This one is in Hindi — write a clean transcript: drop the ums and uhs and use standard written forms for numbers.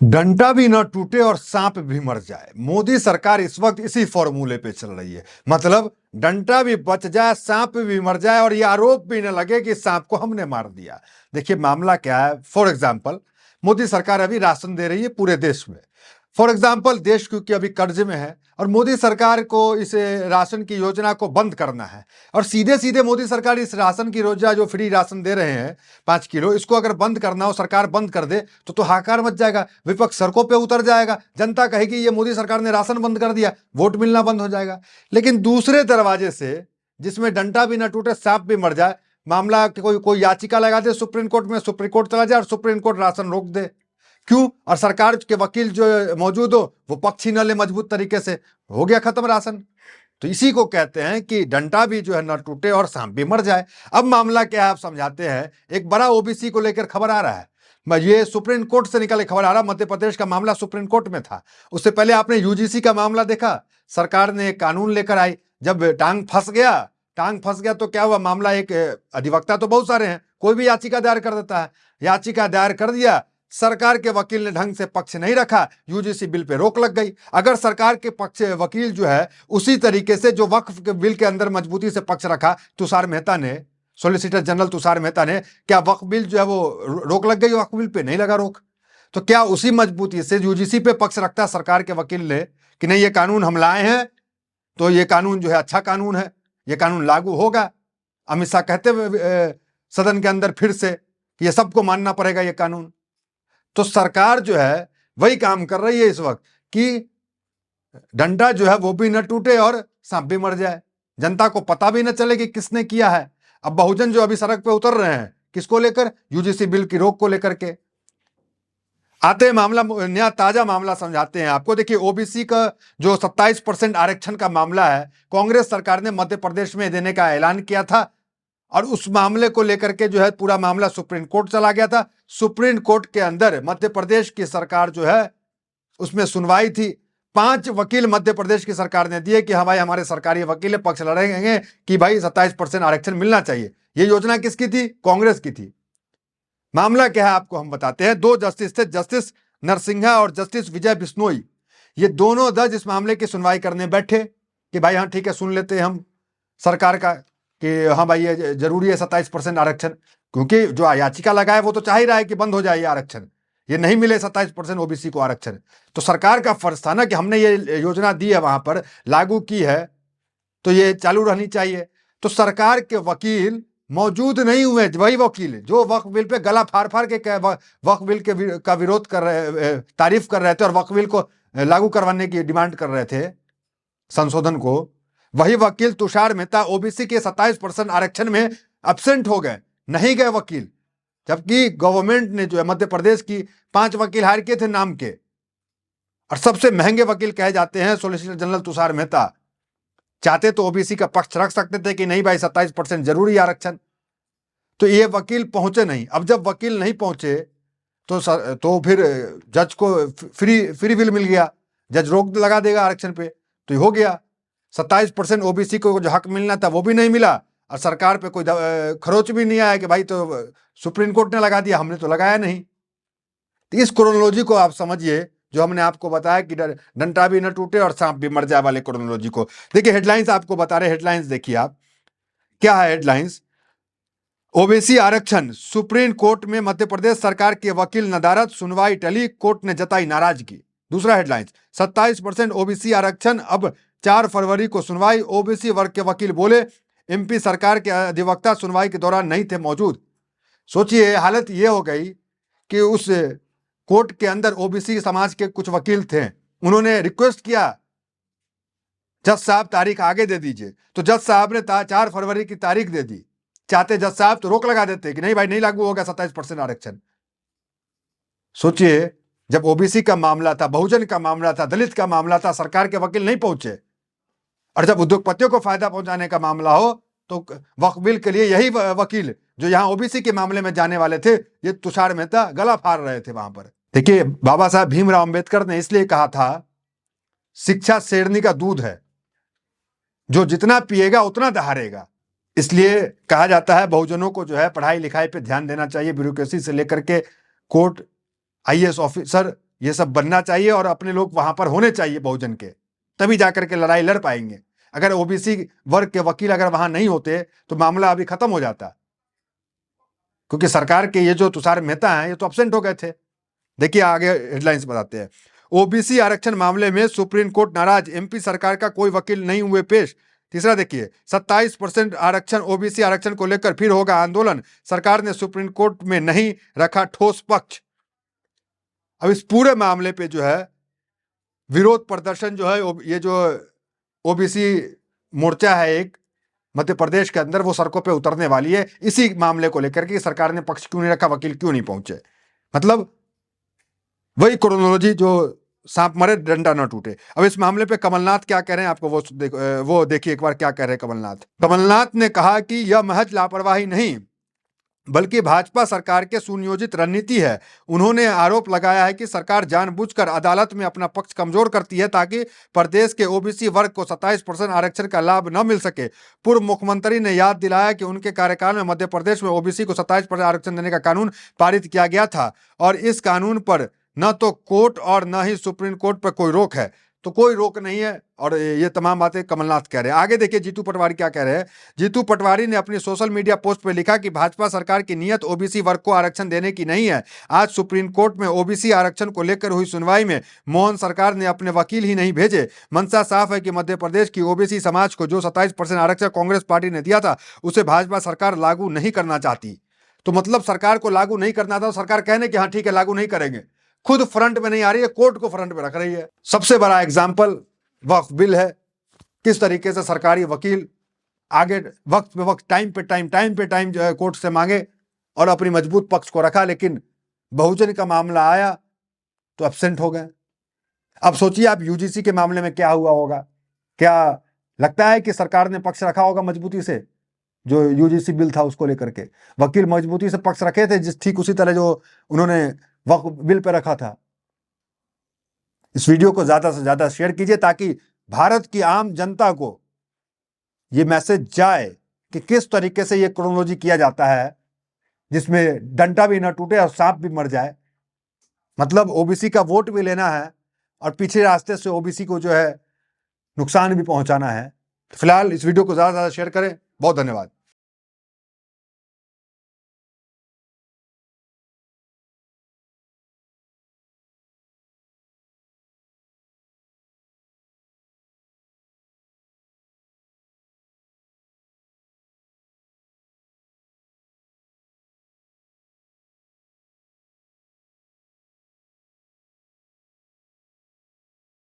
डंडा भी न टूटे और सांप भी मर जाए। मोदी सरकार इस वक्त इसी फॉर्मूले पे चल रही है। मतलब डंडा भी बच जाए, सांप भी मर जाए और ये आरोप भी न लगे कि सांप को हमने मार दिया। देखिए मामला क्या है। फॉर एग्जाम्पल, मोदी सरकार अभी राशन दे रही है पूरे देश में। फॉर एग्जाम्पल, देश क्योंकि अभी कर्ज में है और मोदी सरकार को इस राशन की योजना को बंद करना है। और सीधे सीधे मोदी सरकार इस राशन की योजना, जो फ्री राशन दे रहे हैं 5 किलो, इसको अगर बंद करना हो, सरकार बंद कर दे तो हाहाकार मच जाएगा। विपक्ष सड़कों पे उतर जाएगा, जनता कहेगी ये मोदी सरकार ने राशन बंद कर दिया, वोट मिलना बंद हो जाएगा। लेकिन दूसरे दरवाजे से, जिसमें डंडा भी ना टूटे सांप भी मर जाए, मामला कोई याचिका लगा दे सुप्रीम कोर्ट में, सुप्रीम कोर्ट चला जाए और सुप्रीम कोर्ट राशन रोक दे। क्यों? और सरकार के वकील जो मौजूद हो वो पक्ष ही न ले मजबूत तरीके से, हो गया खत्म राशन। तो इसी को कहते हैं कि डंडा भी जो है न टूटे और सांप भी मर जाए। अब मामला क्या है आप समझाते हैं। एक बड़ा ओबीसी को लेकर खबर आ रहा है, ये सुप्रीम कोर्ट से निकल खबर आ रहा है। मध्य प्रदेश का मामला सुप्रीम कोर्ट में था। उससे पहले आपने यूजीसी का मामला देखा, सरकार ने एक कानून लेकर आई। जब टांग फंस गया तो क्या हुआ, मामला एक अधिवक्ता तो बहुत सारे हैं, कोई भी याचिका दायर कर देता है। याचिका दायर कर दिया, सरकार के वकील ने ढंग से पक्ष नहीं रखा, यूजीसी बिल पे रोक लग गई। अगर सरकार के पक्ष वकील जो है उसी तरीके से जो वक्फ के बिल के अंदर मजबूती से पक्ष रखा, तुषार मेहता ने, सॉलिसिटर जनरल तुषार मेहता ने, क्या वक्फ बिल जो है वो रोक लग गई? वक्फ बिल पे नहीं लगा रोक। तो क्या उसी मजबूती से यूजीसी पे पक्ष रखता सरकार के वकील ने कि नहीं ये कानून हम लाए हैं तो ये कानून जो है अच्छा कानून है, ये कानून लागू होगा। अमित शाह कहते हुए सदन के अंदर फिर से कि ये सबको मानना पड़ेगा ये कानून। तो सरकार जो है वही काम कर रही है इस वक्त कि डंडा जो है वो भी न टूटे और सांप भी मर जाए, जनता को पता भी न चले कि किसने किया है। अब बहुजन जो अभी सड़क पे उतर रहे हैं, किसको लेकर? यूजीसी बिल की रोक को लेकर के। आते मामला, नया ताजा मामला समझाते हैं आपको। देखिए ओबीसी का जो 27% आरक्षण का मामला है, कांग्रेस सरकार ने मध्य प्रदेश में देने का ऐलान किया था और उस मामले को लेकर के जो है पूरा मामला सुप्रीम कोर्ट चला गया था। सुप्रीम कोर्ट के अंदर मध्य प्रदेश की सरकार जो है उसमें सुनवाई थी। 5 वकील मध्य प्रदेश की सरकार ने दिए कि हाँ भाई हमारे सरकारी वकील पक्ष लड़ेंगे कि भाई 27% आरक्षण मिलना चाहिए। ये योजना किसकी थी? कांग्रेस की थी। मामला क्या है आपको हम बताते हैं। 2 जस्टिस थे, जस्टिस नरसिंहा और जस्टिस विजय बिश्नोई। ये दोनों जज इस मामले की सुनवाई करने बैठे कि भाई हाँ ठीक है, सुन लेते हैं हम सरकार का कि हाँ भाई ये जरूरी है 27% आरक्षण, क्योंकि जो याचिका लगाए वो तो चाह ही रहा है कि बंद हो जाए ये आरक्षण, ये नहीं मिले 27% ओबीसी को आरक्षण। तो सरकार का फर्ज था ना कि हमने ये योजना दी है, वहां पर लागू की है, तो ये चालू रहनी चाहिए। तो सरकार के वकील मौजूद नहीं हुए, वही वकील जो वक्फ बिल पे गला फाड़ फाड़ के वक्फ बिल का विरोध कर रहे, तारीफ कर रहे थे और वक्फ बिल को लागू करवाने की डिमांड कर रहे थे, संशोधन को, वही वकील तुषार मेहता ओबीसी के 27% आरक्षण में एब्सेंट हो गए, नहीं गए वकील। जबकि गवर्नमेंट ने जो है मध्य प्रदेश की 5 वकील हायर किए थे नाम के, और सबसे महंगे वकील कहे जाते हैं सॉलिसिटर जनरल तुषार मेहता। चाहते तो ओबीसी का पक्ष रख सकते थे कि नहीं भाई 27% जरूरी आरक्षण, तो ये वकील पहुंचे नहीं। अब जब वकील नहीं पहुंचे तो फिर जज को फ्री विल मिल गया, जज रोक लगा देगा आरक्षण पे, तो हो गया 27% ओबीसी को जो हक मिलना था वो भी नहीं मिला और सरकार पे कोई खरोच भी नहीं आया कि भाई तो सुप्रीम कोर्ट ने लगा दिया, हमने तो लगाया नहीं। तो इस क्रोनोलॉजी को आप समझिए जो हमने आपको बताया कि डंडा भी न टूटे और सांप भी मर जाए वाले क्रोनोलॉजी को। देखिए हेडलाइंस आपको बता रहे, हेडलाइंस देखिए आप, क्या है हेडलाइंस। ओबीसी आरक्षण, सुप्रीम कोर्ट में मध्य प्रदेश सरकार के वकील नदारद, सुनवाई टली, कोर्ट ने जताई नाराजगी। दूसरा हेडलाइंस, 27% ओबीसी आरक्षण, अब 4 फरवरी को सुनवाई, ओबीसी वर्ग के वकील बोले एमपी सरकार के अधिवक्ता सुनवाई के दौरान नहीं थे मौजूद। सोचिए हालत यह हो गई कि उस कोर्ट के अंदर ओबीसी समाज के कुछ वकील थे, उन्होंने रिक्वेस्ट किया जज साहब तारीख आगे दे दीजिए, तो जज साहब ने 4 फरवरी की तारीख दे दी। चाहते जज साहब तो रोक लगा देते कि नहीं भाई नहीं लागू होगा 27% आरक्षण। सोचिए जब ओबीसी का मामला था, बहुजन का मामला था, दलित का मामला था, सरकार के वकील नहीं पहुंचे, और जब उद्योगपतियों को फायदा पहुंचाने का मामला हो तो वक्फ बिल के लिए यही वकील जो यहां ओबीसी के मामले में जाने वाले थे, ये तुषार मेहता गला फाड़ रहे थे वहां पर। देखिए बाबा साहब भीमराव अंबेडकर ने इसलिए कहा था शिक्षा शेरनी का दूध है, जो जितना पिएगा उतना दहाड़ेगा। इसलिए कहा जाता है बहुजनों को जो है पढ़ाई लिखाई पे ध्यान देना चाहिए, ब्यूरोक्रेसी से लेकर के कोर्ट, आईएएस ऑफिसर ये सब बनना चाहिए और अपने लोग वहां पर होने चाहिए बहुजन के, तभी जाकर के लड़ाई लड़ पाएंगे। अगर ओबीसी वर्ग के वकील अगर वहां नहीं होते तो मामला अभी खत्म हो जाता, क्योंकि सरकार के ये जो तुषार मेहता हैं ये तो एब्सेंट हो गए थे। देखिए आगे हेडलाइंस बताते हैं। ओबीसी आरक्षण मामले में सुप्रीम कोर्ट नाराज, एमपी सरकार का कोई वकील नहीं हुए पेश। तीसरा देखिए, 27% आरक्षण, ओबीसी आरक्षण को लेकर फिर होगा आंदोलन, सरकार ने सुप्रीम कोर्ट में नहीं रखा ठोस पक्ष। अब इस पूरे मामले पे जो है विरोध प्रदर्शन जो है, ये जो ओबीसी मोर्चा है एक मध्य प्रदेश के अंदर, वो सड़कों पे उतरने वाली है इसी मामले को लेकर कि सरकार ने पक्ष क्यों नहीं रखा, वकील क्यों नहीं पहुंचे। मतलब वही क्रोनोलॉजी जो सांप मरे डंडा न टूटे। अब इस मामले पे कमलनाथ क्या कह रहे हैं आपको वो देखिए एक बार क्या कह रहे हैं कमलनाथ। कमलनाथ ने कहा कि यह महज लापरवाही नहीं बल्कि भाजपा सरकार के सुनियोजित रणनीति है। उन्होंने आरोप लगाया है कि सरकार जानबूझकर अदालत में अपना पक्ष कमजोर करती है ताकि प्रदेश के ओबीसी वर्ग को 27% आरक्षण का लाभ न मिल सके। पूर्व मुख्यमंत्री ने याद दिलाया कि उनके कार्यकाल में मध्य प्रदेश में ओबीसी को 27% आरक्षण देने का कानून पारित किया गया था और इस कानून पर न तो कोर्ट और न ही सुप्रीम कोर्ट पर कोई रोक है, तो कोई रोक नहीं है। और ये तमाम बातें कमलनाथ कह रहे हैं। आगे देखिए जीतू पटवारी क्या कह रहे हैं। जीतू पटवारी ने अपनी सोशल मीडिया पोस्ट पर लिखा कि भाजपा सरकार की नीयत ओबीसी वर्ग को आरक्षण देने की नहीं है। आज सुप्रीम कोर्ट में ओबीसी आरक्षण को लेकर हुई सुनवाई में मोहन सरकार ने अपने वकील ही नहीं भेजे। मंशा साफ है कि मध्य प्रदेश की ओबीसी समाज को जो 27% आरक्षण कांग्रेस पार्टी ने दिया था उसे भाजपा सरकार लागू नहीं करना चाहती। तो मतलब सरकार को लागू नहीं करना था, सरकार कहने कि हाँ ठीक है लागू नहीं करेंगे, खुद फ्रंट में नहीं आ रही है, कोर्ट को फ्रंट में रख रही है। सबसे बड़ा एग्जाम्पल वक्फ बिल है, किस तरीके से सरकारी वकील आगे वक्त पे वक्त टाइम पे टाइम जो है कोर्ट से मांगे और अपनी मजबूत पक्ष को रखा, लेकिन बहुजन का मामला आया तो एब्सेंट हो गए। अब सोचिए आप यूजीसी के मामले में क्या हुआ होगा। क्या लगता है कि सरकार ने पक्ष रखा होगा मजबूती से? जो यूजीसी बिल था उसको लेकर के वकील मजबूती से पक्ष रखे थे, जिस ठीक उसी तरह जो उन्होंने वक्फ बिल पे रखा था। इस वीडियो को ज्यादा से ज्यादा शेयर कीजिए ताकि भारत की आम जनता को ये मैसेज जाए कि किस तरीके से ये क्रोनोलॉजी किया जाता है जिसमें डंडा भी ना टूटे और सांप भी मर जाए। मतलब ओबीसी का वोट भी लेना है और पीछे रास्ते से ओबीसी को जो है नुकसान भी पहुंचाना है। फिलहाल इस वीडियो को ज्यादा से ज्यादा शेयर करें। बहुत धन्यवाद।